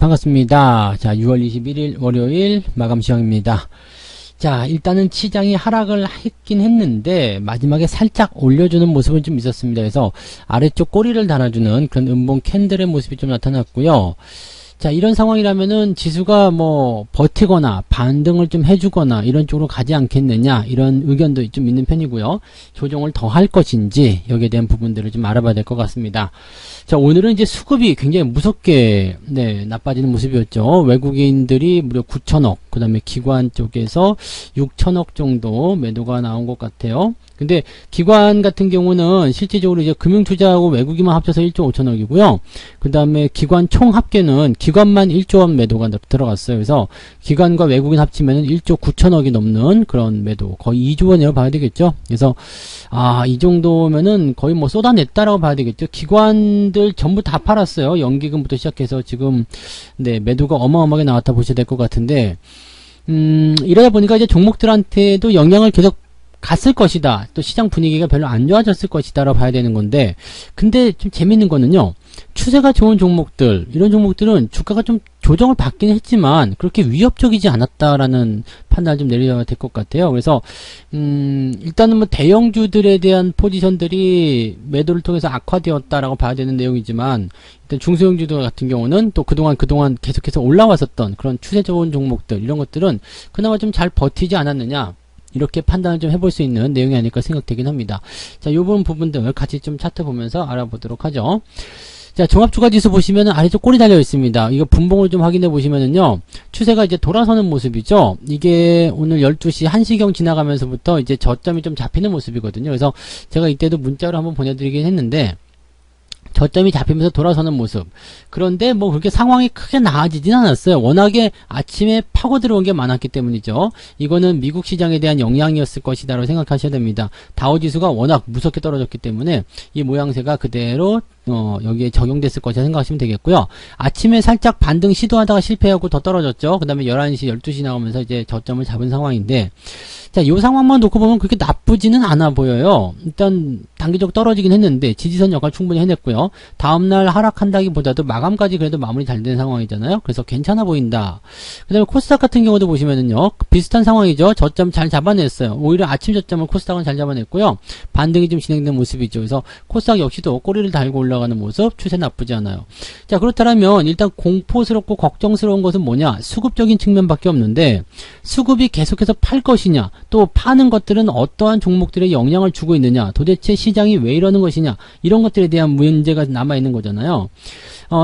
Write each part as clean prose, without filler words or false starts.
반갑습니다. 자, 6월 21일 월요일 마감 시황입니다. 자, 일단은 시장이 하락을 했긴 했는데 마지막에 살짝 올려주는 모습은 좀 있었습니다. 그래서 아래쪽 꼬리를 달아주는 그런 음봉 캔들의 모습이 좀 나타났고요. 자, 이런 상황이라면은 지수가 뭐 버티거나 반등을 좀 해주거나 이런 쪽으로 가지 않겠느냐, 이런 의견도 좀 있는 편이고요. 조정을 더 할 것인지 여기에 대한 부분들을 좀 알아봐야 될 것 같습니다. 자, 오늘은 이제 수급이 굉장히 무섭게 나빠지는 모습이었죠. 외국인들이 무려 9천억, 그 다음에 기관 쪽에서 6천억 정도 매도가 나온 것 같아요. 근데 기관 같은 경우는 실질적으로 이제 금융투자하고 외국인만 합쳐서 1조 5천억이고요. 그 다음에 기관 총 합계는 기관만 1조 원 매도가 들어갔어요. 그래서 기관과 외국인 합치면 1조 9천억이 넘는 그런 매도, 거의 2조 원이라고 봐야 되겠죠. 그래서 이 정도면은 거의 뭐 쏟아냈다라고 봐야 되겠죠. 기관들 전부 다 팔았어요. 연기금부터 시작해서 지금 매도가 어마어마하게 나왔다 보셔야 될 것 같은데, 이러다 보니까 이제 종목들한테도 영향을 계속 갔을 것이다. 또 시장 분위기가 별로 안 좋아졌을 것이다 라고 봐야 되는 건데, 근데 좀 재밌는 거는요, 추세가 좋은 종목들, 이런 종목들은 주가가 좀 조정을 받긴 했지만 그렇게 위협적이지 않았다라는 판단을 좀 내려야 될 것 같아요. 그래서 일단은 뭐 대형주들에 대한 포지션들이 매도를 통해서 악화되었다라고 봐야 되는 내용이지만, 일단 중소형주들 같은 경우는 또 그동안 계속해서 올라왔었던 그런 추세 좋은 종목들, 이런 것들은 그나마 좀 잘 버티지 않았느냐, 이렇게 판단을 좀 해볼 수 있는 내용이 아닐까 생각되긴 합니다. 자, 요번 부분들 같이 좀 차트 보면서 알아보도록 하죠. 자, 종합주가지수 보시면은 아래쪽 꼬리 달려 있습니다. 이거 분봉을 좀 확인해 보시면은요, 추세가 이제 돌아서는 모습이죠. 이게 오늘 12시 1시경 지나가면서부터 이제 저점이 좀 잡히는 모습이거든요. 그래서 제가 이때도 문자로 한번 보내드리긴 했는데, 저점이 잡히면서 돌아서는 모습. 그런데 뭐 그렇게 상황이 크게 나아지진 않았어요. 워낙에 아침에 파고 들어온 게 많았기 때문이죠. 이거는 미국 시장에 대한 영향이었을 것이다 라고 생각하셔야 됩니다. 다우지수가 워낙 무섭게 떨어졌기 때문에 이 모양새가 그대로 여기에 적용됐을 것이라 생각하시면 되겠고요. 아침에 살짝 반등 시도하다가 실패하고 더 떨어졌죠. 그 다음에 11시, 12시 나오면서 이제 저점을 잡은 상황인데, 자, 이 상황만 놓고 보면 그렇게 나쁘지는 않아 보여요. 일단 단기적 떨어지긴 했는데 지지선 역할 충분히 해냈고요. 다음날 하락한다기보다도 마감까지 그래도 마무리 잘 된 상황이잖아요. 그래서 괜찮아 보인다. 그 다음에 코스닥 같은 경우도 보시면은요, 비슷한 상황이죠. 저점 잘 잡아냈어요. 오히려 아침 저점을 코스닥은 잘 잡아냈고요. 반등이 좀 진행된 모습이죠. 그래서 코스닥 역시도 꼬리를 달고 올라가는 모습, 추세 나쁘지 않아요. 자, 그렇다면 일단 공포스럽고 걱정스러운 것은 뭐냐? 수급적인 측면밖에 없는데, 수급이 계속해서 팔 것이냐, 또 파는 것들은 어떠한 종목들에 영향을 주고 있느냐, 도대체 시장이 왜 이러는 것이냐, 이런 것들에 대한 문제가 남아있는 거잖아요.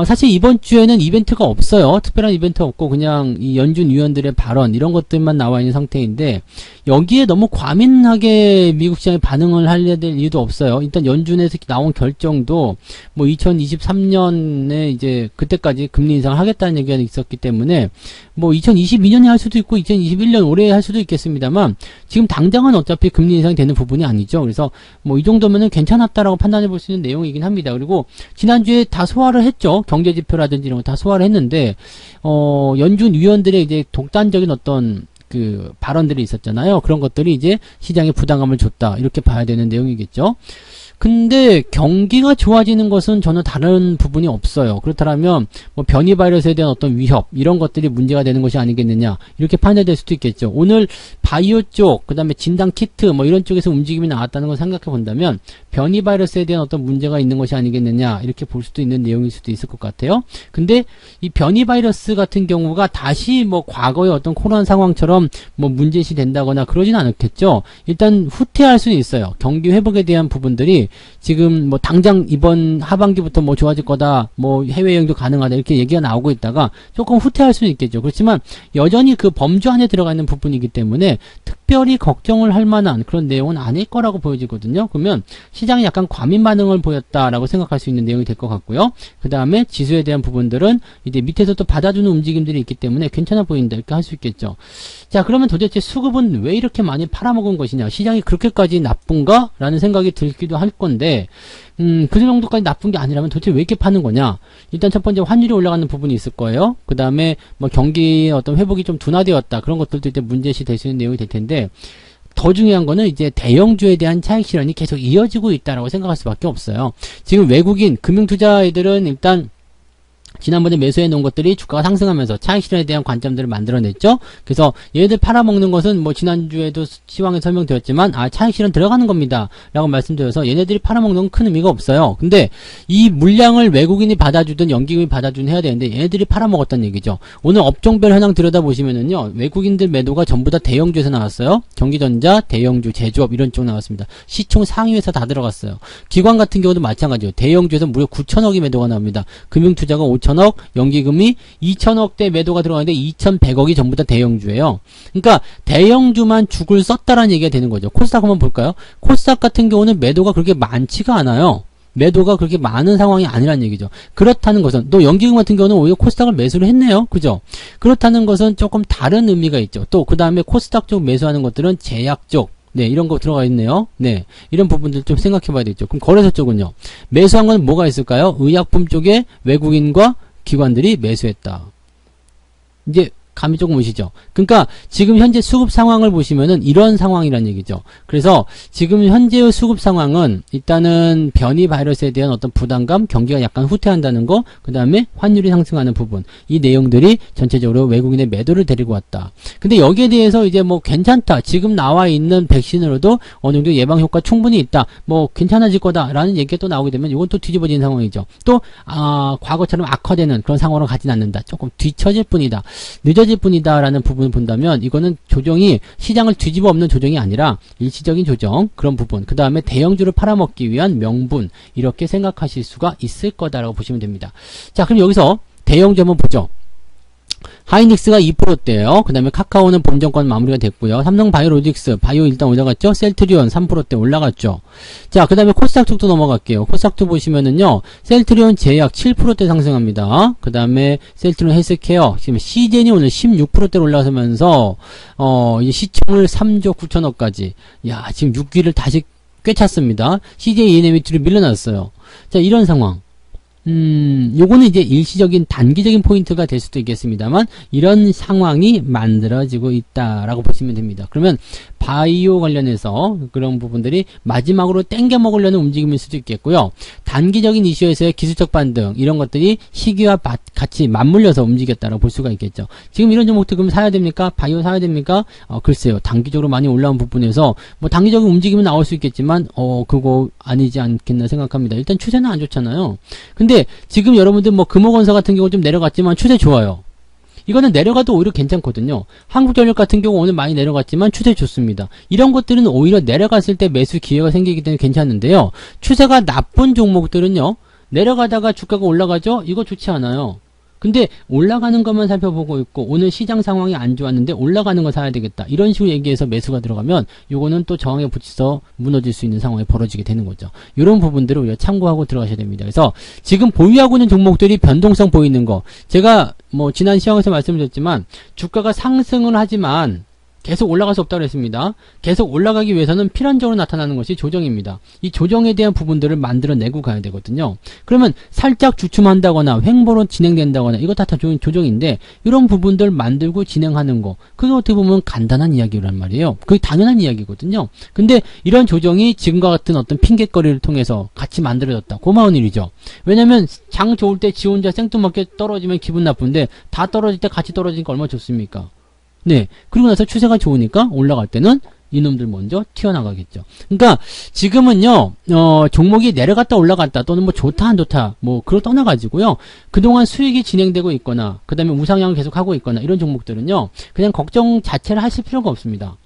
사실 이번 주에는 이벤트가 없어요. 특별한 이벤트 없고 그냥 이 연준 위원들의 발언, 이런 것들만 나와 있는 상태인데, 여기에 너무 과민하게 미국 시장이 반응을 하려야 될 이유도 없어요. 일단 연준에서 나온 결정도 뭐 2023년에 이제 그때까지 금리 인상을 하겠다는 얘기가 있었기 때문에 뭐 2022년에 할 수도 있고 2021년 올해 할 수도 있겠습니다만, 지금 당장은 어차피 금리 인상이 되는 부분이 아니죠. 그래서 뭐 이 정도면은 괜찮았다라고 판단해 볼 수 있는 내용이긴 합니다. 그리고 지난주에 다 소화를 했죠. 경제지표라든지 이런 거 다 소화를 했는데, 연준 위원들의 이제 독단적인 어떤 그 발언들이 있었잖아요. 그런 것들이 이제 시장에 부담감을 줬다, 이렇게 봐야 되는 내용이겠죠. 근데 경기가 좋아지는 것은 전혀 다른 부분이 없어요. 그렇다면 뭐 변이 바이러스에 대한 어떤 위협, 이런 것들이 문제가 되는 것이 아니겠느냐, 이렇게 판단될 수도 있겠죠. 오늘 바이오 쪽, 그 다음에 진단 키트 뭐 이런 쪽에서 움직임이 나왔다는 걸 생각해 본다면 변이 바이러스에 대한 어떤 문제가 있는 것이 아니겠느냐, 이렇게 볼 수도 있는 내용일 수도 있을 것 같아요. 근데 이 변이 바이러스 같은 경우가 다시 뭐 과거의 어떤 코로나 상황처럼 뭐 문제시 된다거나 그러진 않겠죠. 일단 후퇴할 수는 있어요. 경기 회복에 대한 부분들이 지금 뭐 당장 이번 하반기부터 뭐 좋아질 거다, 뭐 해외여행도 가능하다, 이렇게 얘기가 나오고 있다가 조금 후퇴할 수는 있겠죠. 그렇지만 여전히 그 범주 안에 들어가 있는 부분이기 때문에 특별히 걱정을 할 만한 그런 내용은 아닐 거라고 보여지거든요. 그러면 시장이 약간 과민 반응을 보였다라고 생각할 수 있는 내용이 될 것 같고요. 그 다음에 지수에 대한 부분들은 이제 밑에서 또 받아주는 움직임들이 있기 때문에 괜찮아 보인다, 이렇게 할 수 있겠죠. 자, 그러면 도대체 수급은 왜 이렇게 많이 팔아먹은 것이냐, 시장이 그렇게까지 나쁜가? 라는 생각이 들기도 할 건데, 그 정도까지 나쁜 게 아니라면 도대체 왜 이렇게 파는 거냐? 일단 첫 번째 환율이 올라가는 부분이 있을 거예요. 그 다음에 뭐 경기의 어떤 회복이 좀 둔화되었다, 그런 것들도 이제 문제시 될 수 있는 내용이 될 텐데, 더 중요한 거는 이제 대형주에 대한 차익 실현이 계속 이어지고 있다라고 생각할 수밖에 없어요. 지금 외국인 금융투자애들은 일단 지난번에 매수해 놓은 것들이 주가가 상승하면서 차익 실현에 대한 관점들을 만들어냈죠. 그래서 얘들 팔아먹는 것은 뭐 지난주에도 시황에 설명드렸지만 차익 실현 들어가는 겁니다 라고 말씀드려서 얘네들이 팔아먹는 건 큰 의미가 없어요. 근데 이 물량을 외국인이 받아주든 연기금이 받아주든 해야 되는데 얘네들이 팔아먹었다는 얘기죠. 오늘 업종별 현황 들여다보시면은요, 외국인들 매도가 전부 다 대형주에서 나왔어요. 경기전자, 대형주, 제조업 이런 쪽 나왔습니다. 시총 상위에서 다 들어갔어요. 기관 같은 경우도 마찬가지예요. 대형주에서 무려 9천억이 매도가 나옵니다. 금융투자가 5천억, 연기금이 2천억대 매도가 들어가는데 2,100억이 전부 다 대형주예요. 그러니까 대형주만 죽을 썼다라는 얘기가 되는 거죠. 코스닥 한번 볼까요? 코스닥 같은 경우는 매도가 그렇게 많지가 않아요. 매도가 그렇게 많은 상황이 아니란 얘기죠. 그렇다는 것은 또 연기금 같은 경우는 오히려 코스닥을 매수를 했네요. 그죠? 그렇다는 것은 조금 다른 의미가 있죠. 또 그 다음에 코스닥 쪽 매수하는 것들은 제약 쪽, 네, 이런 거 들어가 있네요. 네, 이런 부분들 좀 생각해 봐야 되겠죠. 그럼 거래소 쪽은요, 매수한 건 뭐가 있을까요? 의약품 쪽에 외국인과 기관들이 매수했다. 이제 감이 조금 오시죠? 그러니까 지금 현재 수급 상황을 보시면은 이런 상황이란 얘기죠. 그래서 지금 현재의 수급 상황은 일단은 변이 바이러스에 대한 어떤 부담감, 경기가 약간 후퇴한다는 거, 그 다음에 환율이 상승하는 부분, 이 내용들이 전체적으로 외국인의 매도를 데리고 왔다. 근데 여기에 대해서 이제 뭐 괜찮다, 지금 나와 있는 백신으로도 어느 정도 예방 효과 충분히 있다, 뭐 괜찮아질 거다라는 얘기가 또 나오게 되면 이건 또 뒤집어진 상황이죠. 또 과거처럼 악화되는 그런 상황으로 가진 않는다. 조금 뒤처질 뿐이다, 늦어질 뿐이다라는 부분을 본다면 이거는 조정이 시장을 뒤집어 엎는 조정이 아니라 일시적인 조정, 그런 부분, 그 다음에 대형주를 팔아먹기 위한 명분, 이렇게 생각하실 수가 있을 거다라고 보시면 됩니다. 자, 그럼 여기서 대형주 한번 보죠. 하이닉스가 2%대요. 그 다음에 카카오는 본정권 마무리가 됐고요. 삼성바이오로직스, 바이오 일단 올라갔죠. 셀트리온 3%대 올라갔죠. 자, 그 다음에 코스닥 쪽도 넘어갈게요. 코스닥 쪽 보시면은요, 셀트리온 제약 7%대 상승합니다. 그 다음에 셀트리온 헬스케어, 지금 시젠이 오늘 16%대로 올라서면서 이제 시총을 3조 9천억까지, 야, 지금 6위를 다시 꿰찼습니다. CJ ENM이 밀려났어요. 자, 이런 상황. 요거는 이제 일시적인 단기적인 포인트가 될 수도 있겠습니다만 이런 상황이 만들어지고 있다라고 보시면 됩니다. 그러면 바이오 관련해서 그런 부분들이 마지막으로 땡겨 먹으려는 움직임일 수도 있겠고요. 단기적인 이슈에서의 기술적 반등, 이런 것들이 시기와 같이 맞물려서 움직였다라고 볼 수가 있겠죠. 지금 이런 종목들 그럼 사야 됩니까? 바이오 사야 됩니까? 글쎄요. 단기적으로 많이 올라온 부분에서 뭐 단기적인 움직임은 나올 수 있겠지만 그거 아니지 않겠나 생각합니다. 일단 추세는 안 좋잖아요. 근데 지금 여러분들 뭐 금호건설 같은 경우 좀 내려갔지만 추세 좋아요. 이거는 내려가도 오히려 괜찮거든요. 한국전력 같은 경우 오늘 많이 내려갔지만 추세 좋습니다. 이런 것들은 오히려 내려갔을 때 매수 기회가 생기기 때문에 괜찮은데요. 추세가 나쁜 종목들은요, 내려가다가 주가가 올라가죠? 이거 좋지 않아요. 근데 올라가는 것만 살펴보고 있고 오늘 시장 상황이 안 좋았는데 올라가는 거 사야 되겠다, 이런 식으로 얘기해서 매수가 들어가면 요거는 또 저항에 부딪혀서 무너질 수 있는 상황이 벌어지게 되는 거죠. 이런 부분들을 우리가 참고하고 들어가셔야 됩니다. 그래서 지금 보유하고 있는 종목들이 변동성 보이는 거, 제가 뭐 지난 시황에서 말씀드렸지만 주가가 상승을 하지만 계속 올라갈 수 없다고 했습니다. 계속 올라가기 위해서는 필연적으로 나타나는 것이 조정입니다. 이 조정에 대한 부분들을 만들어내고 가야 되거든요. 그러면 살짝 주춤한다거나 횡보로 진행된다거나 이거 다 조정인데, 이런 부분들 만들고 진행하는 거, 그게 어떻게 보면 간단한 이야기란 말이에요. 그게 당연한 이야기거든요. 근데 이런 조정이 지금과 같은 어떤 핑곗거리를 통해서 같이 만들어졌다. 고마운 일이죠. 왜냐면 장 좋을 때 지 혼자 생뚱맞게 떨어지면 기분 나쁜데 다 떨어질 때 같이 떨어지니까 얼마나 좋습니까? 네. 그리고 나서 추세가 좋으니까 올라갈 때는 이놈들 먼저 튀어나가겠죠. 그러니까 지금은요, 종목이 내려갔다 올라갔다 또는 뭐 좋다 안 좋다 뭐 그걸 떠나가지고요, 그동안 수익이 진행되고 있거나 그 다음에 우상향을 계속 하고 있거나 이런 종목들은요, 그냥 걱정 자체를 하실 필요가 없습니다.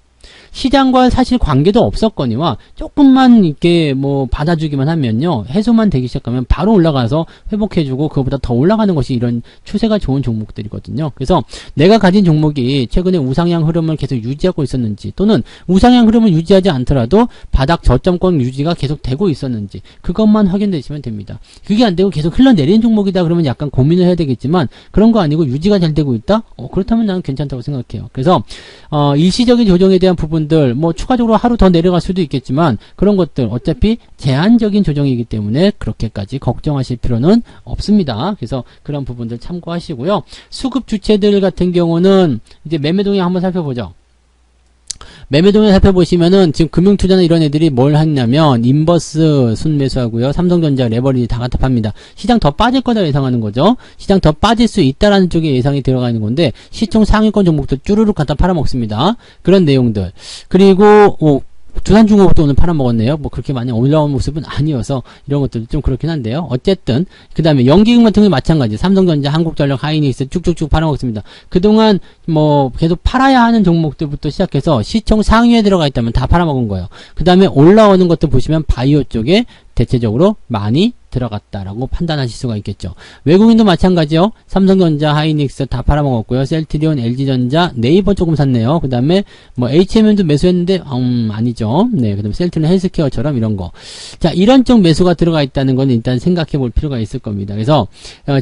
시장과 사실 관계도 없었거니와 조금만 이렇게 뭐 받아주기만 하면요, 해소만 되기 시작하면 바로 올라가서 회복해주고 그거보다 더 올라가는 것이 이런 추세가 좋은 종목들이거든요. 그래서 내가 가진 종목이 최근에 우상향 흐름을 계속 유지하고 있었는지, 또는 우상향 흐름을 유지하지 않더라도 바닥 저점권 유지가 계속 되고 있었는지, 그것만 확인되시면 됩니다. 그게 안 되고 계속 흘러내리는 종목이다 그러면 약간 고민을 해야 되겠지만, 그런 거 아니고 유지가 잘 되고 있다? 그렇다면 나는 괜찮다고 생각해요. 그래서 일시적인 조정에 대한 부분들, 뭐 추가적으로 하루 더 내려갈 수도 있겠지만 그런 것들 어차피 제한적인 조정이기 때문에 그렇게까지 걱정하실 필요는 없습니다. 그래서 그런 부분들 참고하시고요. 수급 주체들 같은 경우는 이제 매매 동향 한번 살펴보죠. 매매 동향 살펴보시면은 지금 금융투자나 이런 애들이 뭘 했냐면 인버스 순매수하고요. 삼성전자, 레버리지 다 갖다 팝니다. 시장 더 빠질 거다 예상하는 거죠. 시장 더 빠질 수 있다라는 쪽에 예상이 들어가 있는 건데 시총 상위권 종목도 쭈루룩 갖다 팔아먹습니다. 그런 내용들. 그리고 두산중공업도 오늘 팔아먹었네요. 뭐 그렇게 많이 올라온 모습은 아니어서 이런 것들도 좀 그렇긴 한데요. 어쨌든 그 다음에 연기금 같은 게 마찬가지. 삼성전자, 한국전력, 하이닉스 쭉쭉쭉 팔아먹습니다. 그동안 뭐 계속 팔아야 하는 종목들부터 시작해서 시총 상위에 들어가 있다면 다 팔아먹은 거예요. 그 다음에 올라오는 것도 보시면 바이오 쪽에 대체적으로 많이 들어갔다라고 판단하실 수가 있겠죠. 외국인도 마찬가지요. 삼성전자, 하이닉스 다 팔아먹었고요. 셀트리온, LG전자, 네이버 조금 샀네요. 그 다음에 뭐 HMM도 매수했는데 아니죠. 네, 그 다음에 셀트리온 헬스케어처럼 이런 거. 자, 이런 쪽 매수가 들어가 있다는 건 일단 생각해 볼 필요가 있을 겁니다. 그래서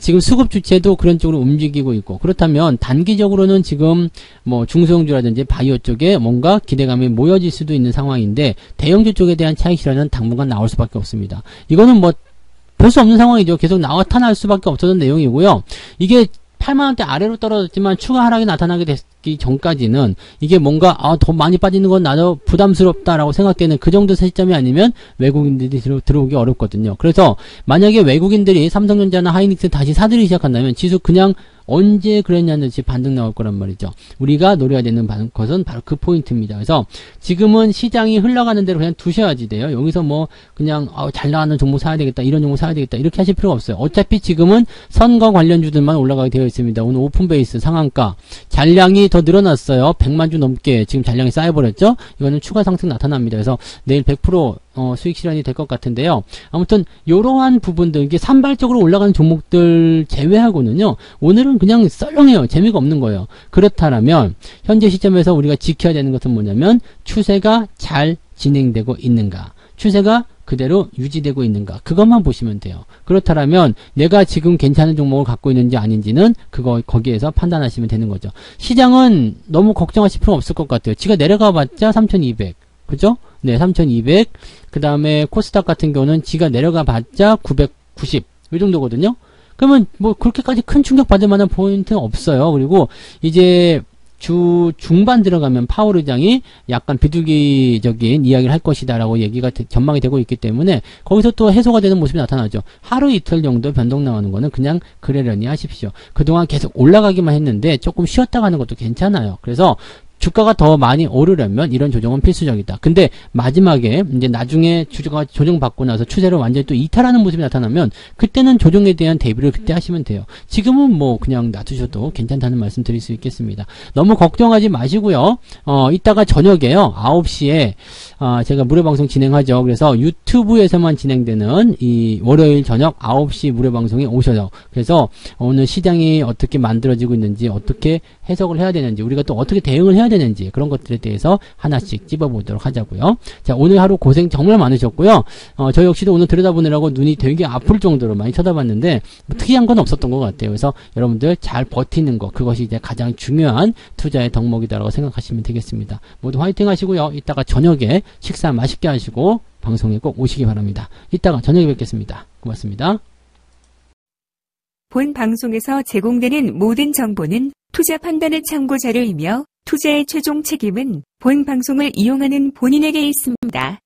지금 수급 주체도 그런 쪽으로 움직이고 있고, 그렇다면 단기적으로는 지금 뭐 중소형주라든지 바이오 쪽에 뭔가 기대감이 모여질 수도 있는 상황인데 대형주 쪽에 대한 차익 실현은 당분간 나올 수밖에 없습니다. 이거는 뭐 별 수 없는 상황이죠. 계속 나타날 수밖에 없었던 내용이고요. 이게 8만원대 아래로 떨어졌지만 추가 하락이 나타나게 됐기 전까지는 이게 뭔가 더 많이 빠지는 건 나도 부담스럽다라고 생각되는 그 정도 시점이 아니면 외국인들이 들어오기 어렵거든요. 그래서 만약에 외국인들이 삼성전자나 하이닉스 다시 사들이기 시작한다면 지수 그냥 언제 그랬냐는 듯이 반등 나올 거란 말이죠. 우리가 노려야 되는 것은 바로 그 포인트입니다. 그래서 지금은 시장이 흘러가는 대로 그냥 두셔야지 돼요. 여기서 뭐 그냥 잘 나가는 종목 사야 되겠다, 이런 종목 사야 되겠다 이렇게 하실 필요가 없어요. 어차피 지금은 선거 관련주들만 올라가게 되어 있습니다. 오늘 오픈베이스 상한가 잔량이 더 늘어났어요. 100만 주 넘게 지금 잔량이 쌓여버렸죠. 이거는 추가 상승 나타납니다. 그래서 내일 100% 수익 실현이 될 것 같은데요. 아무튼 이러한 부분들, 이게 산발적으로 올라가는 종목들 제외하고는요, 오늘은 그냥 썰렁해요. 재미가 없는 거예요. 그렇다면 현재 시점에서 우리가 지켜야 되는 것은 뭐냐면 추세가 잘 진행되고 있는가, 추세가 그대로 유지되고 있는가, 그것만 보시면 돼요. 그렇다면 내가 지금 괜찮은 종목을 갖고 있는지 아닌지는 거기에서 판단하시면 되는 거죠. 시장은 너무 걱정하실 필요 없을 것 같아요. 지가 내려가 봤자 3200, 그죠? 네, 3200. 그 다음에 코스닥 같은 경우는 지가 내려가 봤자 990. 이 정도거든요. 그러면 뭐 그렇게까지 큰 충격 받을 만한 포인트는 없어요. 그리고 이제 주 중반 들어가면 파월 의장이 약간 비둘기적인 이야기를 할 것이다라고 얘기가 전망이 되고 있기 때문에 거기서 또 해소가 되는 모습이 나타나죠. 하루 이틀 정도 변동 나오는 거는 그냥 그러려니 하십시오. 그동안 계속 올라가기만 했는데 조금 쉬었다 가는 것도 괜찮아요. 그래서 주가가 더 많이 오르려면 이런 조정은 필수적이다. 근데 마지막에 이제 나중에 주가가 조정받고 나서 추세를 완전히 또 이탈하는 모습이 나타나면 그때는 조정에 대한 대비를 그때 하시면 돼요. 지금은 뭐 그냥 놔두셔도 괜찮다는 말씀 드릴 수 있겠습니다. 너무 걱정하지 마시고요. 이따가 저녁에요. 9시에 제가 무료방송 진행하죠. 그래서 유튜브에서만 진행되는 이 월요일 저녁 9시 무료방송에 오셔요. 그래서 오늘 시장이 어떻게 만들어지고 있는지, 어떻게 해석을 해야 되는지, 우리가 또 어떻게 대응을 해야 되는지, 그런 것들에 대해서 하나씩 찝어보도록 하자고요. 자, 오늘 하루 고생 정말 많으셨고요. 저 역시도 오늘 들여다보느라고 눈이 되게 아플 정도로 많이 쳐다봤는데 뭐 특이한 건 없었던 것 같아요. 그래서 여러분들 잘 버티는 거, 그것이 이제 가장 중요한 투자의 덕목이다라고 생각하시면 되겠습니다. 모두 화이팅 하시고요. 이따가 저녁에 식사 맛있게 하시고 방송에 꼭 오시기 바랍니다. 이따가 저녁에 뵙겠습니다. 고맙습니다. 본 방송에서 제공되는 모든 정보는 투자 판단의 참고 자료이며 투자의 최종 책임은 본 방송을 이용하는 본인에게 있습니다.